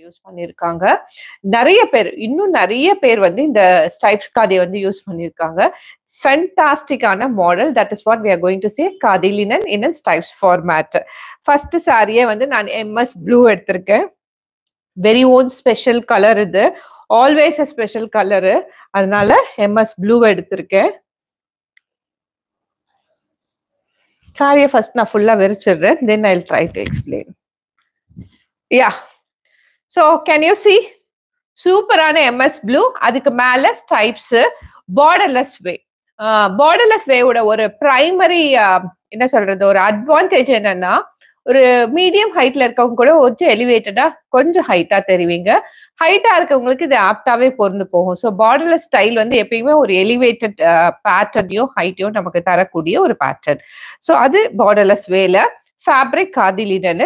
Use பண்ணியிருக்காங்க. இன்னும் நெறைய பேர் வந்து இந்த ஸ்டைப்ஸ் காதிய வந்து யூஸ் பண்ணியிருக்காங்க. ஃபேன்டாஸ்டிக்கான model. That is what we are going to see khadi linen in stripes format. First சாரியே வந்து நான் எம்எஸ் ப்ளூ எடுத்திருக்கேன். வெரி ஓன் ஸ்பெஷல் கலர் இது. Always a special colour. அதனால எம்எஸ் ப்ளூ எடுத்திருக்கேன். சாரியை ஃபர்ஸ்ட் நான் ஃபுல்லா விரிச்சிடுறேன். Then I will try to explain. Yeah. So can you see சூப்பரான எம்எஸ் ப்ளூ, அதுக்கு மேல ஸ்டைப்ஸ், பார்டர்லெஸ் வே. பார்டர்லெஸ் வேவோட ஒரு பிரைமரி என்ன சொல்றது, ஒரு அட்வான்டேஜ் என்னன்னா, ஒரு மீடியம் ஹைட்ல இருக்கவங்க கூட கொஞ்சம் எலிவேட்டடா கொஞ்சம் ஹைட்டா தெரிவிங்க. ஹைட்டா இருக்கவங்களுக்கு இது ஆப்டாவே பொருந்து போகும். ஸோ பார்டர்லெஸ் ஸ்டைல் வந்து எப்பயுமே ஒரு எலிவேட்டட் பேட்டர்னையும் ஹைட்டையும் நமக்கு தரக்கூடிய ஒரு பேட்டர்ன். ஸோ அது பார்டர்லெஸ் வேல. Fabric khadi linen.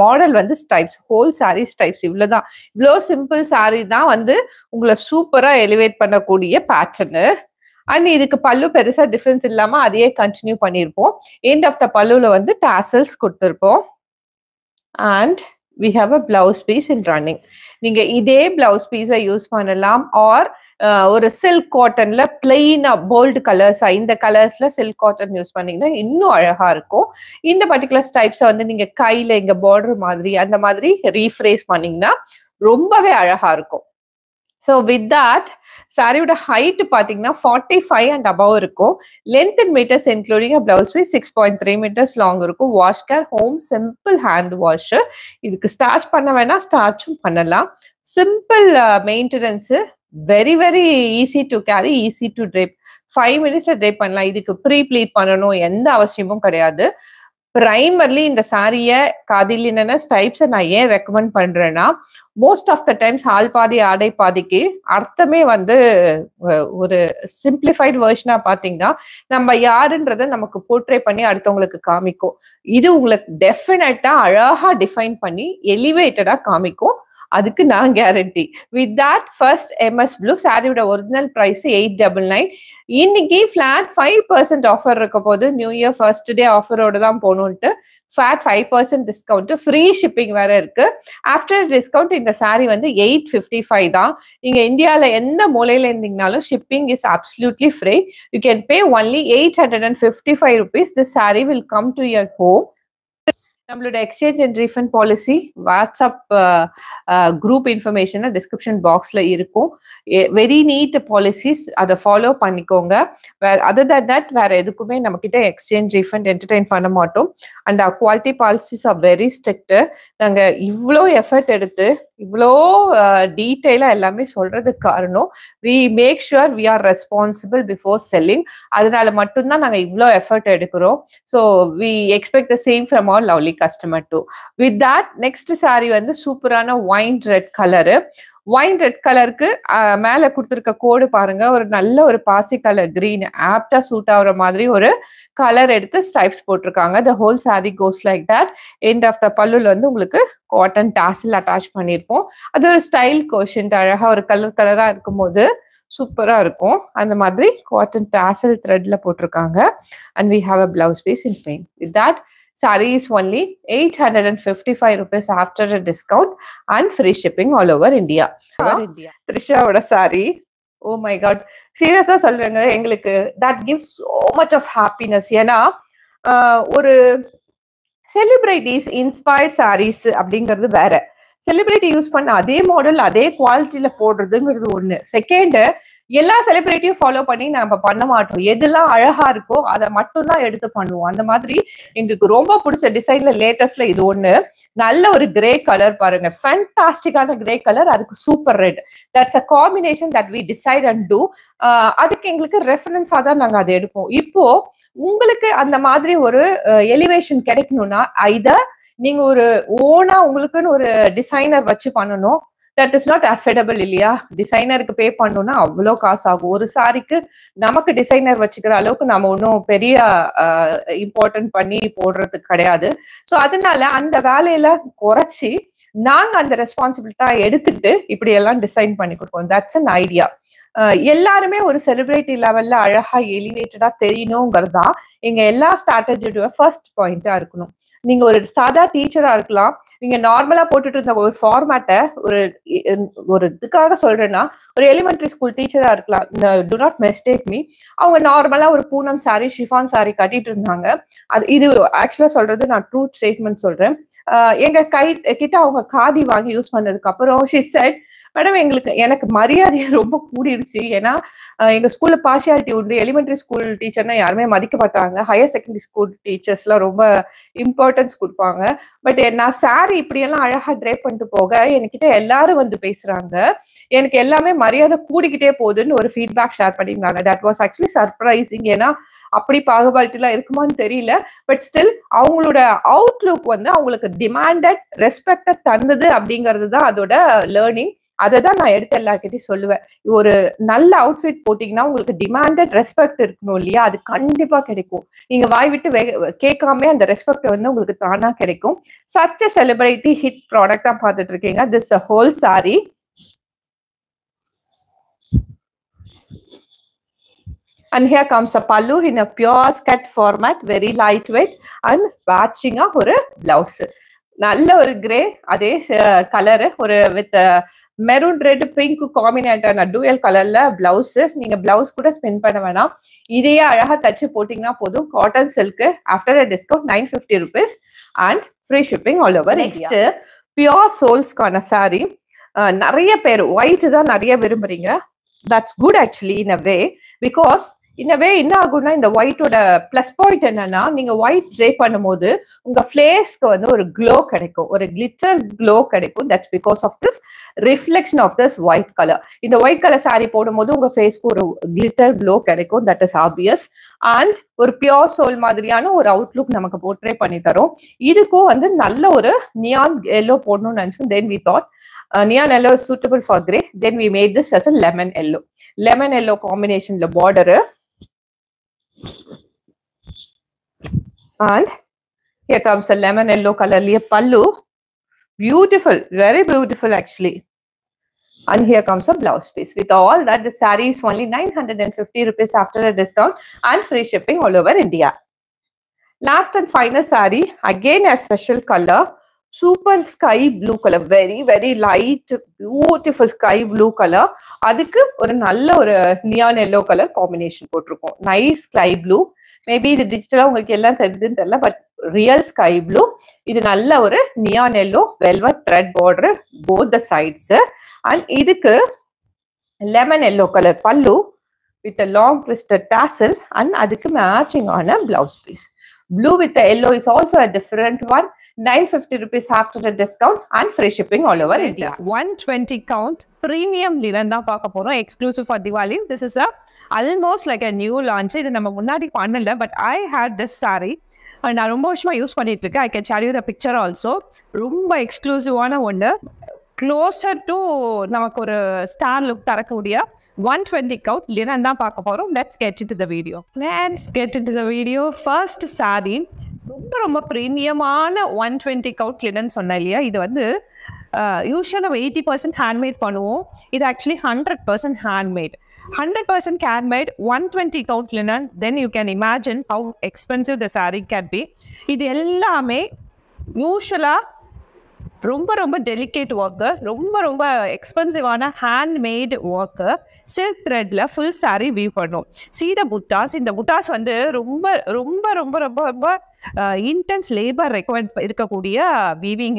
மாடல் வந்து ஸ்டைப்ஸ், ஹோல் சாரி ஸ்டைப்ஸ். இவ்வளவுதான். இவ்வளோ சிம்பிள் சாரி தான் வந்து உங்களை சூப்பரா எலிவேட் பண்ணக்கூடிய பேட்டர்னு. அண்ட் இதுக்கு பல்லு பெருசா டிஃபரன்ஸ் இல்லாம அதையே கண்டினியூ பண்ணியிருப்போம். எண்ட் ஆஃப் த பல்லுல வந்து டாசல்ஸ் கொடுத்துருப்போம். And we have a blouse piece in running. நீங்க இதே பிளவுஸ் பீஸை யூஸ் பண்ணலாம். ஆர் ஒரு சில்க் காட்டன்ல பிளெயினா போல்டு கலர்ஸா இந்த கலர்ஸ்ல சில்க் காட்டன் யூஸ் பண்ணீங்கன்னா இன்னும் அழகா இருக்கும். இந்த பர்டிகுலர் டைப்ஸை வந்து நீங்க கையில இங்க பார்டர் மாதிரி அந்த மாதிரி ரீஃப்ரேஸ் பண்ணீங்கன்னா ரொம்பவே அழகா இருக்கும். ஸோ வித் தட் சாரியோட ஹைட் பார்த்தீங்கன்னா 45 அண்ட் அபவ் இருக்கும். Length in metres including blouse piece 6.3 metres long இருக்கும். Wash care home simple hand wash. இதுக்கு ஸ்டார்ச் பண்ண வேணா ஸ்டார்ச்சும் பண்ணலாம். Simple maintenance. Very very easy to carry, easy to drape. 5 மினிட்ஸ்ல ட்ரேப் பண்ணலாம். இதுக்கு ப்ரீ ப்ளீட் பண்ணணும் எந்த அவசியமும் கிடையாது. பிரைமர்லி இந்த சாரியை காதி லினன் ஸ்டைப்ஸை நான் ஏன் ரெக்கமெண்ட் பண்றேன்னா, மோஸ்ட் ஆஃப் த டைம்ஸ் ஆள் பாதி ஆடை பாதிக்கு அர்த்தமே வந்து ஒரு சிம்பிளிஃபைட் வெர்ஷனா பாத்தீங்கன்னா நம்ம யாருன்றதை நமக்கு போர்ட்ரே பண்ணி அடுத்தவங்களுக்கு காமிக்கும். இது உங்களுக்கு டெஃபினட்டா அழகா டிஃபைன் பண்ணி எலிவேட்டடா காமிக்கும். அதுக்கு நான் guarantee. With that first MS blue சாரியோட ஒரிஜினல் பிரைஸ் 899. இன்னைக்கு ஃபிளாட் 5% ஆஃபர் இருக்க போது. நியூ இயர் ஃபர்ஸ்ட் டே ஆஃபரோட தான் போகணும்ட்டு ஃபிளாட் 5% டிஸ்கவுண்ட், ஃப்ரீ ஷிப்பிங் வேற இருக்கு. ஆஃப்டர் டிஸ்கவுண்ட் இந்த சாரி வந்து 855 தான். நீங்க இந்தியாவில எந்த மூலையில இருந்தீங்கனாலும் shipping is absolutely free. You can pay only 855 rupees. This saree will come to your home. நம்மளோட exchange and refund policy WhatsApp group information description பாக்ஸ்ல இருக்கும். வெரி நீட் பாலிசிஸ், அதை ஃபாலோ பண்ணிக்கோங்க. அதர் தன் தட் வேற எதுக்குமே நம்ம கிட்ட exchange refund entertain பண்ண மாட்டோம். And quality policies are very strict. நாங்க இவ்வளோ எஃபர்ட் எடுத்து இவ்வளோ டீட்டெயிலா எல்லாமே சொல்றதுக்கு காரணம், we make sure we are responsible before selling. அதனால மட்டும்தான் நாங்க இவ்வளோ எஃபர்ட் எடுக்கிறோம். So we expect the same from our lovely customer two. With that next saree வந்து சூப்பரான wine red colour. Wine red கலருக்கு மேல கொடுத்துருக்க கோடு பாருங்க, ஒரு நல்ல ஒரு பாசி கலர் கிரீன் ஆப்டா சூட் ஆகுற மாதிரி ஒரு கலர் எடுத்து ஸ்டைப்ஸ் போட்டிருக்காங்க. The whole saree goes like that. End of the பல்லுல வந்து உங்களுக்கு காட்டன் டாசில் அட்டாச் பண்ணியிருப்போம். அது ஒரு ஸ்டைல் கோஷன்ட், அழகா ஒரு கலர் கலரா இருக்கும்போது சூப்பரா இருக்கும். அந்த மாதிரி காட்டன் டாசல் த்ரெட்ல போட்டிருக்காங்க. And we have a blouse piece in plain. With that saree is only 855 rupees after a discount and free shipping all over India. Trishaவோட saree, oh my god, சீரியஸா சொல்றேங்க, எங்களுக்கு that gives so much of happiness. ஏன்னா ஒரு celebrities inspired sarees அப்படிங்கிறது வேற. Celebrity use பண்ண அதே model அதே குவாலிட்டியில போடுறதுங்கிறது ஒண்ணு. செகண்ட், எல்லா செலிபிரிட்டியும் ஃபாலோ பண்ணி நம்ம பண்ண மாட்டோம். எதெல்லாம் அழகா இருக்கோ அதை மட்டும் தான் எடுத்து பண்ணுவோம். அந்த மாதிரி எங்களுக்கு ரொம்ப பிடிச்ச டிசைன்ல லேட்டஸ்ட்ல இது ஒண்ணு. நல்ல ஒரு கிரே கலர் பாருங்க, ஃபேன்டாஸ்டிக்கான கிரே கலர், அதுக்கு super red. That's a combination that we decide and too. அதுக்கு எங்களுக்கு ரெஃபரன்ஸா தான் நாங்க அதை எடுப்போம். இப்போ உங்களுக்கு அந்த மாதிரி ஒரு எலிவேஷன் கிடைக்கணும்னா ஐதர் நீங்க ஒரு ஓனா உங்களுக்குன்னு ஒரு டிசைனர் வச்சு பண்ணணும். தட் இஸ் நாட் அஃபோர்டபிள் இல்லையா? டிசைனருக்கு பே பண்ணணும்னா அவ்வளோ காசு ஆகும். ஒரு சாரிக்கு நமக்கு டிசைனர் வச்சுக்கிற அளவுக்கு நம்ம ஒன்றும் பெரிய இம்பார்ட்டன்ட் பண்ணி போடுறதுக்கு கிடையாது. ஸோ அதனால அந்த வேலையில குறைச்சி நாங்க அந்த ரெஸ்பான்சிபிலிட்டா எடுத்துட்டு இப்படி எல்லாம் டிசைன் பண்ணி கொடுப்போம். That's an idea. எல்லாருமே ஒரு செலிபிரிட்டி லெவல்ல அழகா எலிவேட்டடா தெரியணுங்கிறது தான் எங்க எல்லா ஸ்ட்ராட்டஜியோட ஃபர்ஸ்ட் பாயிண்டா இருக்கணும். நீங்க ஒரு சாதா டீச்சரா இருக்கலாம், நீங்க நார்மலா போட்டுட்டு இருந்த ஒரு ஃபார்மேட்டை ஒரு இதுக்காக சொல்றேன்னா, ஒரு எலிமெண்டரி ஸ்கூல் டீச்சரா இருக்கலாம். To not mistake me. அவங்க நார்மலா ஒரு பூனம் சாரி, ஷிஃபான் சாரி கட்டிட்டு இருந்தாங்க. இது ஆக்சுவலா சொல்றது நான் ட்ரூத் ஸ்டேட்மெண்ட் சொல்றேன். எங்க கிட்ட அவங்க காதி வாங்கி யூஸ் பண்ணதுக்கு அப்புறம் ஷி செட், மேடம் எனக்கு மரியாதையை ரொம்ப கூடிருச்சு. ஏன்னா எங்க ஸ்கூல்ல பார்ஷியாலிட்டி உண்டு. எலிமெண்டரி ஸ்கூல் டீச்சர்னா யாருமே மதிக்க மாட்டாங்க. ஹையர் செகண்டரி ஸ்கூல் டீச்சர்ஸ்லாம் ரொம்ப இம்பார்ட்டன்ஸ் கொடுப்பாங்க. பட் நான் சாரி இப்படியெல்லாம் அழகா ட்ரேப் பண்ணிட்டு போக என்கிட்ட எல்லாரும் வந்து பேசுறாங்க. எனக்கு எல்லாமே மரியாதை கூடிக்கிட்டே போகுதுன்னு ஒரு ஃபீட்பேக் ஷேர் பண்ணியிருந்தாங்க. That was actually surprising. ஏன்னா அப்படி பாகுபாலிட்டிலாம் இருக்குமான்னு தெரியல. பட் ஸ்டில் அவங்களோட அவுட்லுக் வந்து அவங்களுக்கு டிமாண்டட் ரெஸ்பெக்ட தந்தது அப்படிங்கிறது தான் அதோட லேர்னிங். அதை தான் நான் எடுத்து எல்லார்கிட்டையும் சொல்லுவேன். ஒரு நல்ல அவுட்ஃபிட் போட்டீங்கன்னா உங்களுக்கு டிமாண்டட் ரெஸ்பெக்ட் இருக்கணும் இல்லையா? அது கண்டிப்பா கிடைக்கும். நீங்க வாய் விட்டு கேட்காம அந்த ரெஸ்பெக்ட் வந்து உங்களுக்கு தானா கிடைக்கும். Such a celebrity hit product தான் பார்த்துட்டு இருக்கீங்க. This a whole saree. And here comes a pallu in a pure skirt format, very lightweight and matching ஒரு blouse. நல்ல ஒரு கிரே, அதே கலரு, ஒரு வித் மெரூன் ரெட் பிங்க் காம்பினேட்டான டூயல் கலர்ல பிளவுஸ். நீங்க பிளவுஸ் கூட ஸ்பெண்ட் பண்ண வேணாம், இதையே அழகா தச்சு போட்டீங்கன்னா போதும். Cotton silk after a discount 950 rupees and free shipping all over. Next pure சோல்ஸ்க்கான சாரி. நிறைய பேர் ஒயிட் தான் நிறைய விரும்புறீங்க. That's good actually in a way. Because இன்னவே என்ன ஆகும்னா, இந்த ஒயிட்டோட பிளஸ் பாயிண்ட் என்னன்னா, நீங்க ஒயிட் ட்ரே பண்ணும்போது உங்க ஃபேஸ்க்கு வந்து ஒரு க்ளோ கிடைக்கும், ஒரு கிளிட்டர் க்ளோ கிடைக்கும். That's because of this reflection of this white colour. இந்த ஒயிட் கலர் சாரி போடும்போது உங்க ஃபேஸ்க்கு ஒரு கிளிட்டர் க்ளோ கிடைக்கும். That is obvious. அண்ட் ஒரு பியோர் சோல் மாதிரியான ஒரு அவுட்லுக் நமக்கு போர்ட்ரே பண்ணி தரும். இதுக்கும் வந்து நல்ல ஒரு நியான் எல்லோ போடணும்னு நினைச்சோம். Then we thought neon yellow is suitable for grey. Then we made this as a lemon yellow. Lemon yellow combination la border. And here comes a lemon yellow color liye pallu. Beautiful, very beautiful actually. And here comes a blouse piece. With all that, the saree is only 950 rupees after a discount and free shipping all over India. Last and final saree, again a special color. Super sky blue color, very very light beautiful sky blue color. அதுக்கு ஒரு நல்ல ஒரு neon yellow colour combination போட்டிருக்கோம். Nice sky blue. Maybe இது டிஜிட்டலா உங்களுக்கு எல்லாம் தெரியுதுன்னு தெரியல, பட் ரியல் ஸ்கை ப்ளூ. இது நல்ல ஒரு neon yellow velvet thread border both the sides. And இதுக்கு லெமன் எல்லோ கலர் பல்லு with a long twisted tassel and அதுக்கு மேட்சிங் ஆன blouse piece. Blue with the yellow is also a different one. 950 rupees after the discount and free shipping all over India. 120 count premium linen தான் பார்க்க போறோம், exclusive for Diwali. This is almost like a new launch. இது நம்ம முன்னாடி பண்ணல, but I had this saree and நான் ரொம்ப வருஷமா யூஸ் பண்ணிட்டு இருக்கேன். I can share you the picture also. ரொம்ப எக்ஸ்க்ளூசிவான ஒன்று, closer to நமக்கு ஒரு ஸ்டார் லுக் தரக்கூடிய 120 count linen தான் பார்க்க போறோம். Let's get into the video. First saree ரொம்ப ரொம்ப ப்ரீமியமான 120 count linen சொன்னேன் இல்லையா? இது வந்து யூஸ்வலாக நம்ம 80% ஹேண்ட்மேட் பண்ணுவோம். இது actually 100% handmade. 100% handmade 120 count linen. Then you can imagine how expensive the saree can be. இது எல்லாமே யூஸ்வலாக ரொம்ப ரொம்ப டெலிகேட் ஒர்க்கு, ரொம்ப ரொம்ப எக்ஸ்பென்சிவான ஹேண்ட்மேட் ஒர்க்கு. சில்க் த்ரெட்டில் ஃபுல் சாரீ வீவ் பண்ணும். See the புட்டாஸ். இந்த புட்டாஸ் வந்து ரொம்ப ரொம்ப ரொம்ப ரொம்ப ரொம்ப இன்டென்ஸ் லேபர் ரெக்வயர்ட் இருக்கக்கூடிய வீவிங்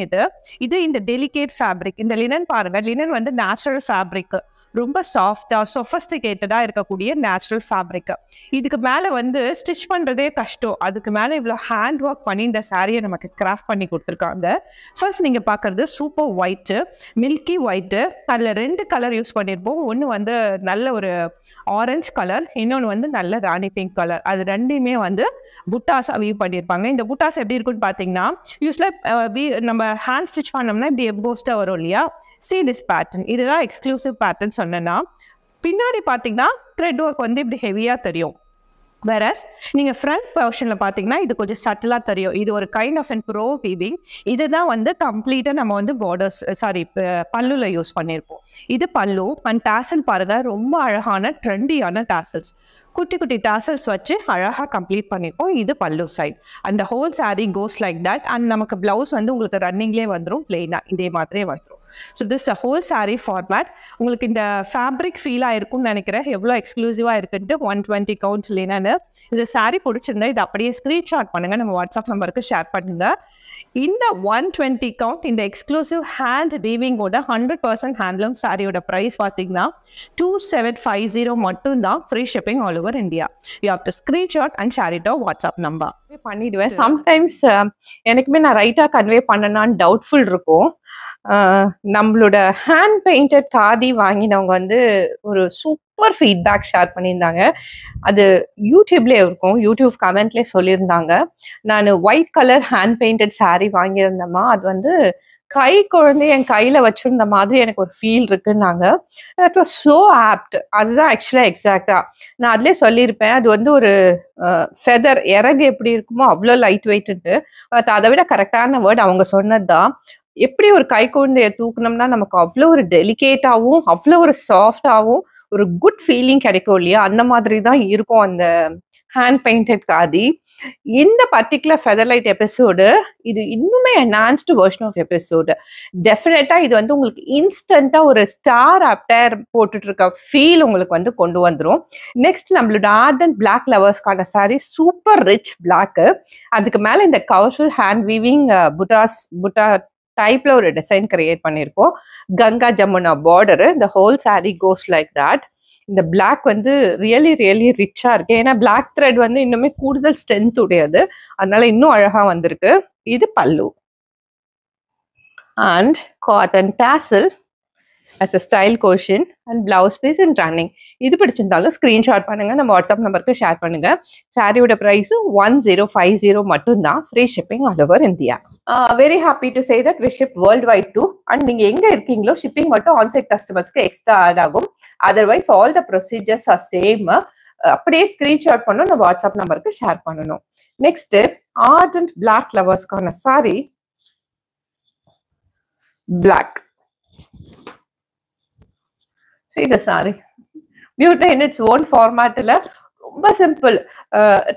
இது இந்த டெலிகேட் ஃபேப்ரிக். இந்த லினன் பாருங்கள், லினன் வந்து நேச்சுரல் ஃபேப்ரிக், ரொம்ப சாஃப்டாக சொஃபஸ்டிகேட்டடாக இருக்கக்கூடிய நேச்சுரல் ஃபேப்ரிக்கு. இதுக்கு மேலே வந்து ஸ்டிச் பண்ணுறதே கஷ்டம், அதுக்கு மேலே இவ்வளோ ஹேண்ட் ஒர்க் பண்ணி இந்த சாரியை நமக்கு கிராஃப்ட் பண்ணி கொடுத்துருக்காங்க. ஃபர்ஸ்ட் நீங்கள் பார்க்குறது சூப்பர் ஒயிட்டு, மில்கி ஒயிட்டு. அதில் 2 கலர் யூஸ் பண்ணியிருப்போம். ஒன்று வந்து நல்ல ஒரு ஆரஞ்சு கலர், இன்னொன்று வந்து நல்ல ராணி பிங்க் கலர். அது ரெண்டையுமே வந்து புட்டாஸாக வீவ் பண்ணியிருப்பாங்க. இந்த புட்டாஸ் எப்படி இருக்குன்னு பார்த்தீங்கன்னா, யூஸ்வலாக நம்ம ஹேண்ட் ஸ்டிச் பண்ணோம்னா இப்படி எம்போஸ்டாக வரும் இல்லையா? See this pattern. இதுதான் எக்ஸ்க்ளூசிவ் பேட்டர்ன் சொன்னேன்னா. பின்னாடி பார்த்தீங்கன்னா த்ரெட் ஒர்க் வந்து இப்படி ஹெவியாக தெரியும். வேறஸ் நீங்கள் ஃப்ரண்ட் போர்ஷனில் பார்த்தீங்கன்னா இது கொஞ்சம் சட்டிலாக தெரியும். இது ஒரு கைண்ட் ஆஃப் அண்ட் ப்ரோ வீவிங். இதுதான் வந்து கம்ப்ளீட்டாக நம்ம வந்து பார்டர்ஸ் பல்லுவில் யூஸ் பண்ணியிருப்போம். இது பல்லு. அண்ட் டாசல் பாருங்கள், ரொம்ப அழகான ட்ரெண்டியான டாசல்ஸ். குட்டி குட்டி டாசல்ஸ் வச்சு அழகாக கம்ப்ளீட் பண்ணியிருக்கோம். இது பல்லு சைட். அந்த whole sari cos like that. And நமக்கு ப்ளவுஸ் வந்து உங்களுக்கு ரன்னிங்லேயே வந்துடும், பிளெயினாக இதே மாதிரியே வந்துடும். So this a whole sari format. உங்களுக்கு இந்த ஃபேப்ரிக் ஃபீல் ஆயிருக்கும்னு நினைக்கிறேன், எவ்வளோ எக்ஸ்க்ளூசிவாக இருக்குன்ட்டு. 120 கவுண்ட்ஸ் இல்லைன்னு. இந்த சாரீ பிடிச்சிருந்தா இது அப்படியே ஸ்க்ரீன்ஷாட் பண்ணுங்கள், நம்ம வாட்ஸ்அப் நம்பருக்கு ஷேர் பண்ணுங்கள். இந்த 120 கவுண்ட் இந்த எக்ஸ்க்ளூசிவ் ஹேண்ட் வீவிங்கோட 100% ஹேண்ட்லூம் சாரியோட ப்ரைஸ் பார்த்தீங்கன்னா 2750 மட்டும்தான். Free shipping all over India. You have to screenshot and share it WhatsApp number. பண்ணிடுவேன். சம்டைம்ஸ் எனக்குமே நான் ரைட்டாக கன்வே பண்ணனான்னு டவுட்ஃபுல் இருக்கும். நம்மளோட ஹேண்ட் பெயிண்டட் காதி வாங்கினவங்க வந்து ஒரு சூப்பர் ஃபீட்பேக் ஷேர் பண்ணியிருந்தாங்க. அது யூடியூப்லேயே இருக்கும், யூடியூப் கமெண்ட்லேயே சொல்லியிருந்தாங்க. நான் white colour hand painted sari வாங்கியிருந்தேம்மா, அது வந்து கை குழந்தை என் கையில் வச்சுருந்த மாதிரி எனக்கு ஒரு ஃபீல் இருக்குன்னாங்க. That was so apt. அதுதான் ஆக்சுவலாக எக்ஸாக்டாக நான் அதிலே சொல்லியிருப்பேன். அது வந்து ஒரு ஃபெதர் இறகு எப்படி இருக்குமோ அவ்வளோ லைட் வெயிட்டுன்ட்டு. பட் அதை விட கரெக்டான வேர்ட் அவங்க சொன்னது தான். எப்படி ஒரு கை குழந்தைய தூக்கணும்னா நமக்கு அவ்வளோ ஒரு டெலிகேட்டாகவும் அவ்வளோ ஒரு சாஃப்டாகவும் ஒரு குட் ஃபீலிங் கிடைக்கும் இல்லையா, அந்த மாதிரி தான் இருக்கும் அந்த ஹேண்ட் பெயிண்டட் காதி. இந்த பர்டிகுலர் ஃபெதர்லைட் எபிசோடு இது இன்னுமே என்ஹான்ஸ்டு வெர்ஷன் ஆஃப் எபிசோடு. டெஃபினட்டா இது வந்து உங்களுக்கு இன்ஸ்டன்டா ஒரு ஸ்டார் அப்டர் போட்டுட்டு இருக்க ஃபீல் உங்களுக்கு வந்து கொண்டு வந்துடும். நெக்ஸ்ட் நம்மளோட ஆர்டன்ட் பிளாக் லவர்ஸ்க்கான சாரி, சூப்பர் ரிச் பிளாக்கு. அதுக்கு மேல இந்த கவர்ஃபுல் ஹேண்ட் வீவிங் புட்டா டைப்ல ஒரு டிசைன் கிரியேட் பண்ணியிருக்கோம். கங்கா ஜமுனா பார்டர். இந்த whole saree goes like that. இந்த பிளாக் வந்து ரியலி ரியலி ரிச்சா இருக்கு. ஏன்னா பிளாக் த்ரெட் வந்து இன்னுமே கூடுதல் ஸ்ட்ரென்த் உடையது, அதனால இன்னும் அழகா வந்திருக்கு. இது பல்லு and cotton dazzle as a style quotient and blouse piece in running. இது பிடிச்சிருந்தாலும் ஸ்கிரீன்ஷாட் பண்ணுங்க, நம்ம வாட்ஸ்அப் நம்பருக்கு ஷேர் பண்ணுங்க. சாரியோட பிரைஸ் 1050 மட்டும்தான். Free shipping all over India. Very happy to say that we ship world wide too. And நீங்க எங்க இருக்கீங்களோ ஷிப்பிங் மட்டும் ஆன்சைட் கஸ்டமர்ஸ்க்கு எக்ஸ்ட்ரா ஆட் ஆகும். Otherwise all the procedures are same. அப்படியே ஸ்கிரீன்ஷாட் பண்ணணும், நம்ம வாட்ஸ்அப் நம்பருக்கு ஷேர் பண்ணணும். நெக்ஸ்ட் ஆர்டன்ட் பிளாக் லவர்ஸ்க்கான சாரி பிளாக். இந்த sari beauty in its own ஃபார்மேட்ல ரொம்ப சிம்பிள்.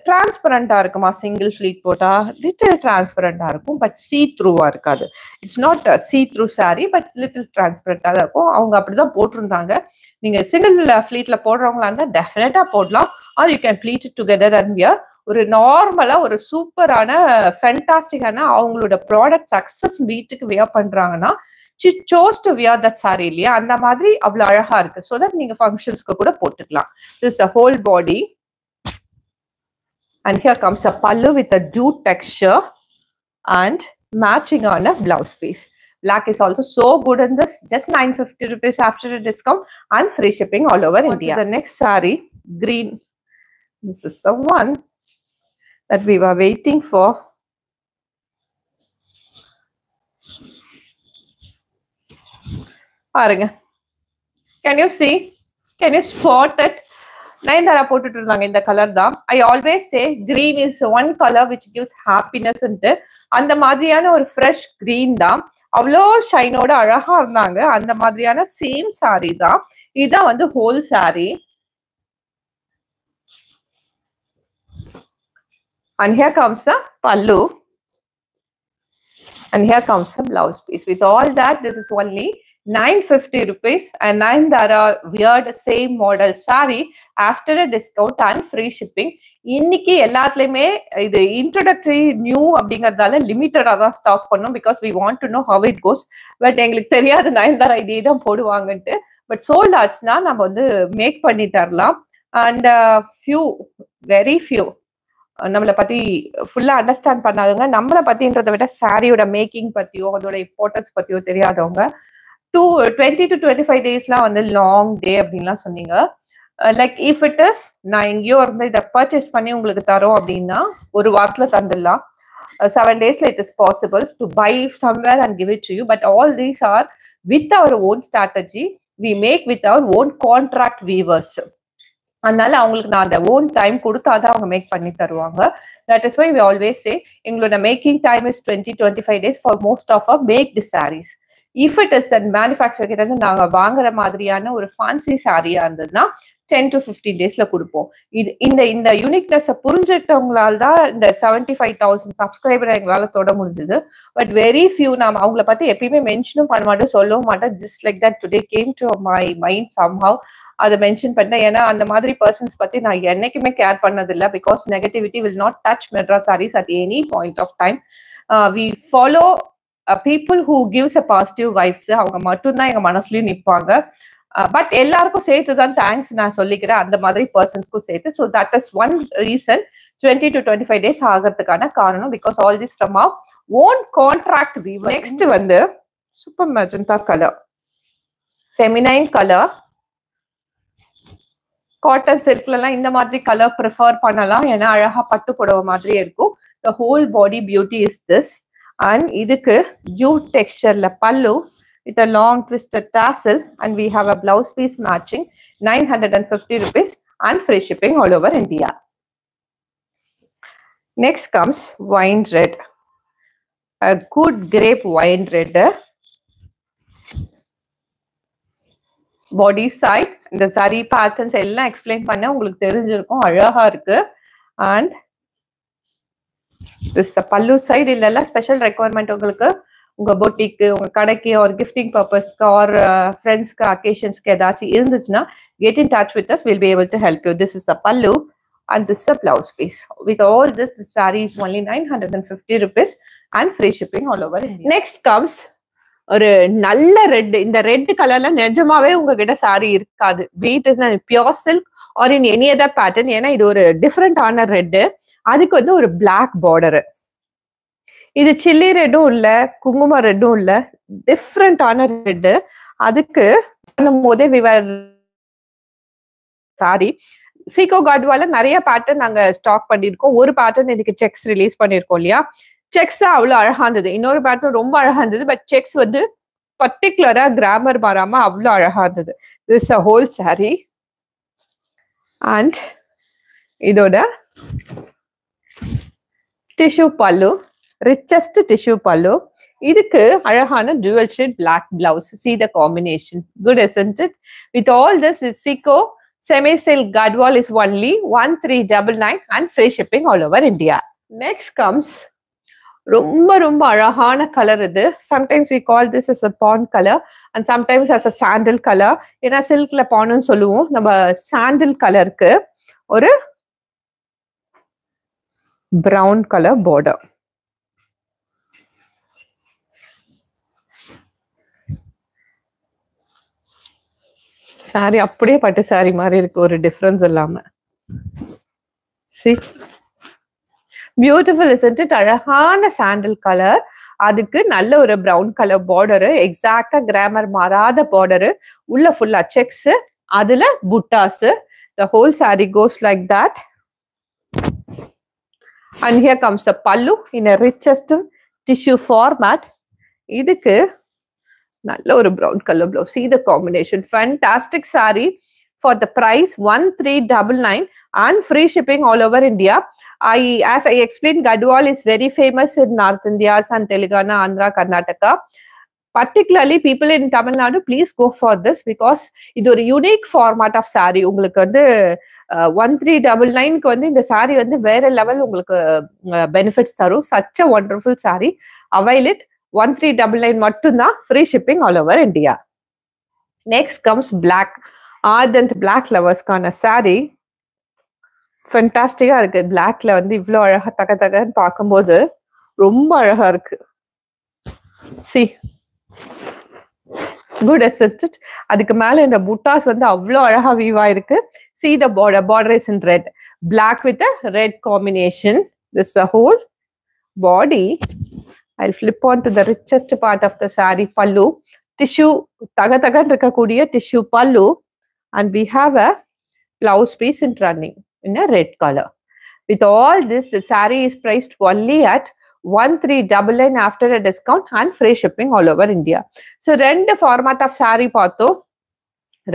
டிரான்ஸ்பரண்டா இருக்குமா, சிங்கிள் ஃபிளீட் போட்டா லிட்டில் டிரான்ஸ்பரண்டா இருக்கும், பட் சீ த்ரூவா இருக்காது. It's not see through sari, but little டிரான்ஸ்பரண்டா தான் இருக்கும். அவங்க அப்படிதான் போட்டிருந்தாங்க. நீங்க சிங்கிள் ஃபிளீட்ல போடுறவங்களா இருந்தா டெஃபினட்டா போடலாம். Or you can pleat it together and wear. ஒரு நார்மலா ஒரு சூப்பரான ஃபென்டாஸ்டிக்கான அவங்களோட ப்ராடக்ட் சக்சஸ் வீட்டுக்கு வியர் பண்றாங்கன்னா she chose to wear that saree இல்லையா, அந்த மாதிரி அவ்வளவு அழகா இருக்கு. so that நீங்க ஃபங்க்ஷன்ஸ்க்கு கூட போட்டுக்கலாம். this is a whole body and here comes a pallu with a jute texture and matching on a blouse piece. Black is also so good in this, just 950 rupees after a discount and free shipping all over India. The next saree, green. This is the one that we were waiting for. பாருங்க, can you see, can you spot it? Nayanthara போட்டுட்டு இருந்தாங்க இந்த colour தான். I always say green is one colour which gives happiness. அந்த மாதிரியான ஒரு fresh green தான், அவ்வளோ ஷைனோட அழகா இருந்தாங்க. அந்த மாதிரியான சேம் சாரி தான். இதுதான் வந்து whole sorry. and here comes the pallu and here comes the blouse piece. With all that, this is only 950 rupees and Nayandara weird same model saree after a discount and free shipping. இன்னைக்கு எல்லாத்துலயுமே இது introductory new அப்படிங்கறதால லிமிட்டடா தான் stock பண்ணோம், because we want to know how it goes. But எங்களுக்கு தெரியாது நயன்தாரா இதே தான் போடுவாங்கன்ட்டு. But sold ஆச்சுன்னா நம்ம வந்து மேக் பண்ணி தரலாம். அண்ட் வெரி ஃபியூ நம்மளை பத்தி ஃபுல்லா அண்டர்ஸ்டாண்ட் பண்ணாதவங்க, நம்மளை பத்தின்றதை விட சாரியோட மேக்கிங் பத்தியோ அதோட இம்பார்ட்டன்ஸ் பத்தியோ தெரியாதவங்க 20 to 25 டேஸ்லாம் வந்து லாங் டே அப்படின்லாம் சொன்னீங்க. லைக் இஃப் இட் இஸ் நான் எங்கேயோ இருந்து இதை பர்ச்சேஸ் பண்ணி உங்களுக்கு தரோம் அப்படின்னா ஒரு வாரத்துல தந்துடலாம். 7 days it is possible to buy somewhere and give it to you. But all these are with our own strategy. We make with our own contract weavers. அதனால அவங்களுக்கு நான் அந்த ஓன் டைம் கொடுத்தாதான் அவங்க மேக் பண்ணி தருவாங்க. That is why we always say எங்களோட making time is 20-25 days for most of our made saris. If it is and manufacture கிட்ட இருந்து நாங்க வாங்குற மாதிரியான ஒரு ஃபேன்சி சாரியா இருந்ததுன்னா 10 to 15 daysல கொடுப்போம். இது இந்த யூனிக்னஸ் புரிஞ்சிட்டவங்களால தான் இந்த 75,000 சப்ஸ்கிரைபர் எங்களால தொட முடிஞ்சது. பட் வெரி ஃபியூ, நாம அவங்கள பத்தி எப்பயுமே மென்ஷனும் பண்ண மாட்டோம், சொல்லவும் மாட்டோம். Just like that today came to my mind somehow. அதை மென்ஷன் பண்ணேன். ஏன்னா அந்த மாதிரி பர்சன்ஸ் பத்தி நான் என்னைக்குமே கேர் பண்ணதில்லை. Because negativity will not touch Madras sarees at any point of time. We follow people who gives a positive vibes. அவங்க மட்டும்தான் எங்க மனசுலயும் நிற்பாங்க. பட் எல்லாருக்கும் சேர்த்து தான் தேங்க்ஸ் நான் சொல்லிக்கிறேன், அந்த மாதிரி பர்சன்ஸ்க்கும் சேர்த்து. So that is one reason 20 to 25 days ஆகிறதுக்கான காரணம். Because all this from our own contract weaver. Next வந்து super magenta colour, feminine colour. Cotton சில்க்லாம் இந்த மாதிரி கலர் ப்ரிஃபர் பண்ணலாம், ஏன்னா அழகா பட்டு புடவை மாதிரி இருக்கும். The whole body beauty is this. And இதுக்கு jute textureல பல்லு with a long twisted tassel, and we have a blouse piece matching 950 rupees and free shipping all over India. Next comes wine red, a good grape wine red. Body side இந்த sorry patterns எல்லாம் explain பண்ண உங்களுக்கு தெரிஞ்சிருக்கும், அழகா இருக்கு. And this பல்லு side இல்ல special requirement உங்களுக்கு உங்க பொட்டிக்கு, உங்க கடைக்கு, ஒரு கிஃப்டிங் பர்பஸ்க்கு, ஆர் ஃப்ரெண்ட்ஸ்க்கு, அக்கேஷன்ஸ்க்கு ஏதாச்சும் இருந்துச்சுன்னா get in touch with us, will be able to help you. This is a பல்லு and this is a blouse piece. With all this, the saree is only 950 rupees and free shipping all over India. Next comes ஒரு நல்ல red. இந்த red கலர்ல நிஜமாவே உங்ககிட்ட சாரி இருக்காது. Be it is pure silk or in any other pattern. ஏன்னா இது ஒரு டிஃப்ரெண்டான ரெட்டு. அதுக்கு வந்து ஒரு பிளாக் பார்டரு. இது சில்லி ரெட்டும் இல்ல, குங்கும ரெட்டும் இல்ல, டிஃப்ரெண்டான ரெட்டு. அதுக்கு பண்ணும் போதே சாரி சீகோ காட்வால நிறைய பேட்டர்ன் நாங்க ஸ்டாக் பண்ணிருக்கோம். ஒரு பேட்டர்ன் இன்னைக்கு செக்ஸ் ரிலீஸ் பண்ணிருக்கோம் இல்லையா, செக்ஸ் தான் அவ்வளவு அழகா இருந்தது. இன்னொரு பேட்டர்ன் ரொம்ப அழகா இருந்தது, பட் செக்ஸ் வந்து பர்டிகுலரா கிராமர் மாறாம அவ்வளவு அழகா இருந்தது. This a whole sorry. And இதோட டிஷ்யூ பல்லு, ரிச்சஸ்ட் டிஷ்யூ பல்லு. இதுக்கு அழகான dual shade black blouse. See the combination, good isn't it? With all this, Seiko semi silk gadwal is only 1399 and free shipping all over India. Next comes ரொம்ப ரொம்ப அழகான colour இது. Sometimes we call this as a pawn color and sometimes as a sandal color. ஏன்னா சில்க்ல பான்னு சொல்லுவோம். நம்ம சாண்டில் கலருக்கு ஒரு brown colour border. Sorry அப்படியே பட்டு சாரி மாதிரி இருக்கு, ஒரு டிஃபரன்ஸ் இல்லாம. See, beautiful isn't it? அழகான சாண்டில் கலர், அதுக்கு நல்ல ஒரு பிரவுன் கலர் பார்டரு, எக்ஸாக்டா கிராமர் மாறாத பார்டரு, உள்ள ஃபுல்லா செக்ஸ், அதுல புட்டாஸ். The whole saree goes like that. And here comes the pallu in a richest tissue format. இதுக்கு நல்ல ஒரு brown color blouse. See the combination. Fantastic saree for the price 1399 and free shipping all over India. As I explained, Gadwal is very famous in North India and Telangana, Andhra, Karnataka. Particularly people in Tamil Nadu, please go for this because இது ஒரு unique format of saree. உங்களுக்கு வந்து 1399க்கு வந்து இந்த saree வந்து வேற level உங்களுக்கு benefits தரும். Such a wonderful saree. Avail it. 1399 மட்டும்தான், free shipping all over India. Next comes black. Ardent black lovers-கான saree. ஃபென்டாஸ்டிக்கா இருக்கு. பிளாக்ல வந்து இவ்வளவு அழகா தக தகன்னு பார்க்கும்போது ரொம்ப அழகா இருக்கு. See, good isn't it? அதுக்கு மேல இந்த புட்டாஸ் வந்து அவ்வளவு அழகா வீவா இருக்கு. See the border. Border is in red. Black with a red combination. This is a whole body. I'll flip on to the richest part of the saree. Pallu. Tissue. Taga tagan இருக்கக்கூடிய tissue pallu. And we have a blouse piece in running in a red color. With all this, the saree is priced only at 1399 after a discount and free shipping all over India. So, ரெண்டு format of saree பார்த்தோம்.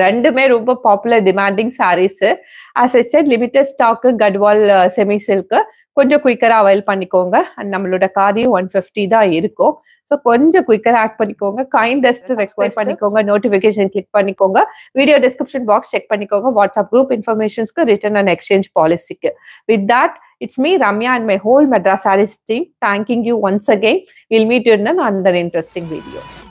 ரெண்டுமே ரொம்ப popular demanding sarees. As I said limited stock Gadwal semi silk கொஞ்சம் குயிக்கரா avail பண்ணிக்கோங்க. And நம்மளோட காதியும் 150 தான் இருக்கும். ஸோ கொஞ்சம் குயிக்கரா ஆக்ட் பண்ணிக்கோங்க. கைண்டஸ்ட் ரெக்வெஸ்ட் பண்ணிக்கோங்க. நோட்டிஃபிகேஷன் கிளிக் பண்ணிக்கோங்க. வீடியோ டிஸ்கிரிப்ஷன் பாக்ஸ் செக் பண்ணிக்கோங்க. வாட்ஸ்அப் குரூப் இன்ஃபர்மேஷன்ஸ்க்கு ரிட்டர்ன் அண்ட் எக்ஸ்சேஞ்ச் பாலிசிக்கு. With that it's me Ramya and my whole Madras Sarees team thanking you once again. We'll meet you in another interesting video.